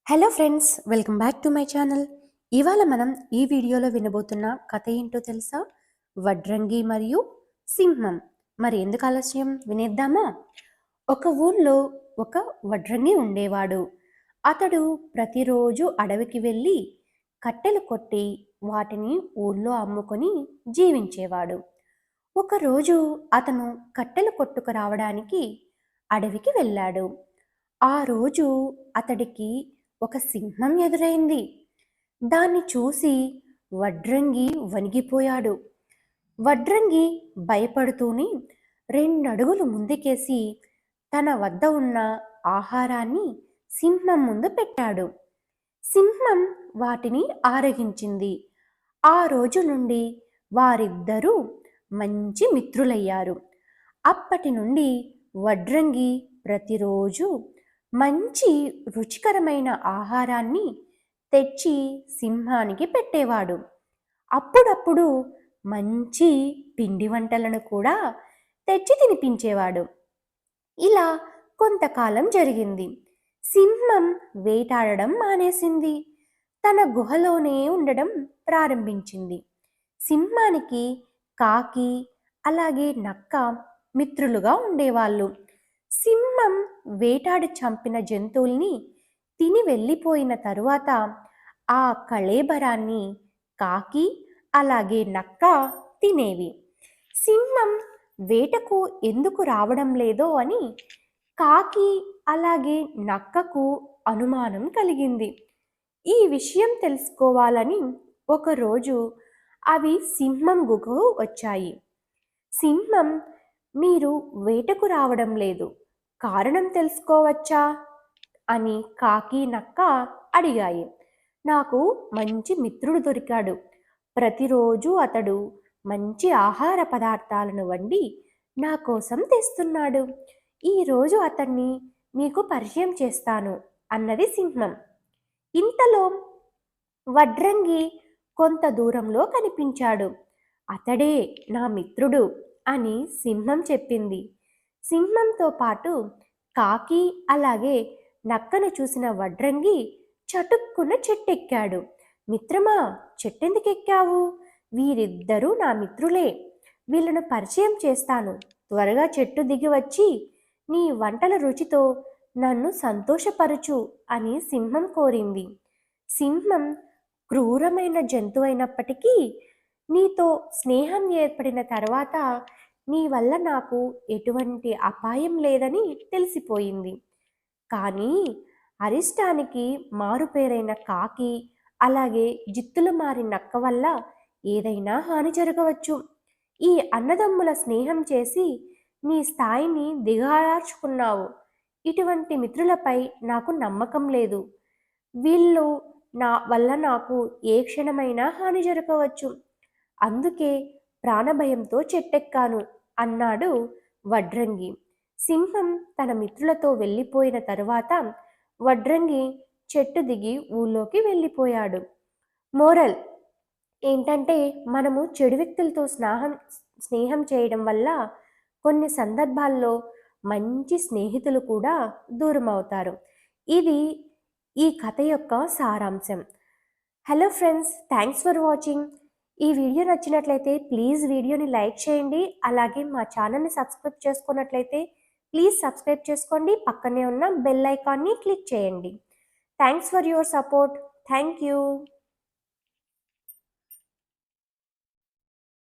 Hello friends, welcome back to my channel. ఇవాళ మనం ఈ వీడియోలో వినబోతున్న కథ ఏంటో తెలుసా? వడ్రంగి మరియు సింహం. మరి ఎందుకు ఆలస్యం, వినేద్దామా? ఒక ఊళ్ళో ఒక వడ్రంగి ఉండేవాడు. అతడు ప్రతిరోజు అడవికి వెళ్ళి కట్టెలు కొట్టి వాటిని ఊళ్ళో అమ్ముకొని జీవించేవాడు. ఒకరోజు అతను కట్టెలు కొట్టుకు రావడానికి అడవికి వెళ్ళాడు. ఆ రోజు అతడికి ఒక సింహం ఎదురైంది. దాన్ని చూసి వడ్రంగి వణిగిపోయాడు. వడ్రంగి భయపడుతూనే రెండడుగులు ముందుకేసి తన వద్ద ఉన్న ఆహారాన్ని సింహం ముందు పెట్టాడు. సింహం వాటిని ఆరగించింది. ఆ రోజు నుండి వారిద్దరూ మంచి మిత్రులయ్యారు. అప్పటి నుండి వడ్రంగి ప్రతిరోజు మంచి రుచికరమైన ఆహారాన్ని తెచ్చి సింహానికి పెట్టేవాడు. అప్పుడప్పుడు మంచి పిండి వంటలను కూడా తెచ్చి తినిపించేవాడు. ఇలా కొంతకాలం జరిగింది. సింహం వేటాడడం మానేసింది. తన గుహలోనే ఉండడం ప్రారంభించింది. సింహానికి కాకి అలాగే నక్క మిత్రులుగా ఉండేవాళ్ళు. సింహం వేటాడి చంపిన జంతువుల్ని తిని వెళ్ళిపోయిన తరువాత ఆ కళేబరాన్ని కాకి అలాగే నక్క తినేవి. సింహం వేటకు ఎందుకు రావడం లేదో అని కాకి అలాగే నక్కకు అనుమానం కలిగింది. ఈ విషయం తెలుసుకోవాలని ఒకరోజు అవి సింహం గుహకు వచ్చాయి. సింహం, మీరు వేటకు రావడం లేదు, కారణం తెలుసుకోవచ్చా అని కాకి నక్క అడిగాయి. నాకు మంచి మిత్రుడు దొరికాడు. ప్రతిరోజు అతడు మంచి ఆహార పదార్థాలను వండి నా కోసం తెస్తున్నాడు. ఈరోజు అతన్ని మీకు పరిచయం చేస్తాను అన్నది సింహం. ఇంతలో వడ్రంగి కొంత దూరంలో కనిపించాడు. అతడే నా మిత్రుడు అని సింహం చెప్పింది. సింహంతో పాటు కాకి అలాగే నక్కను చూసిన వడ్రంగి చటుక్కున చెట్టెక్కాడు. మిత్రమా, చెట్టెందుకెక్కావు? వీరిద్దరూ నా మిత్రులే. వీళ్ళను పరిచయం చేస్తాను. త్వరగా చెట్టు దిగి వచ్చి నీ వంటల రుచితో నన్ను సంతోషపరచు అని సింహం కోరింది. సింహం క్రూరమైన జంతువైనప్పటికీ నీతో స్నేహం ఏర్పడిన తర్వాత నీ వల్ల నాకు ఎటువంటి అపాయం లేదని తెలిసిపోయింది. కానీ అరిష్టానికి మారుపేరైన కాకి అలాగే జిత్తులు మారి నక్క వల్ల ఏదైనా హాని జరగవచ్చు. ఈ అన్నదమ్ముల స్నేహం చేసి నీ స్థాయిని దిగజార్చుకున్నావు. ఇటువంటి మిత్రులపై నాకు నమ్మకం లేదు. వీళ్ళు నా వల్ల నాకు ఏ క్షణమైనా హాని జరగవచ్చు. అందుకే ప్రాణభయంతో చెట్టెక్కాను అన్నాడు వడ్రంగి. సింహం తన మిత్రులతో వెళ్ళిపోయిన తరువాత వడ్రంగి చెట్టు దిగి ఊళ్ళోకి వెళ్ళిపోయాడు. మోరల్ ఏంటంటే, మనము చెడు వ్యక్తులతో స్నేహం చేయడం వల్ల కొన్ని సందర్భాల్లో మంచి స్నేహితులు కూడా దూరం అవుతారు. ఇది ఈ కథ యొక్క సారాంశం. Hello friends, thanks for watching. ఈ వీడియో నచ్చినట్లయితే ప్లీజ్ వీడియోని లైక్ చేయండి. అలాగే మా ఛానల్ని సబ్స్క్రైబ్ చేసుకున్నట్లయితే ప్లీజ్ సబ్స్క్రైబ్ చేసుకోండి. పక్కనే ఉన్న బెల్ ఐకాన్ని క్లిక్ చేయండి. Thanks for your support. Thank you.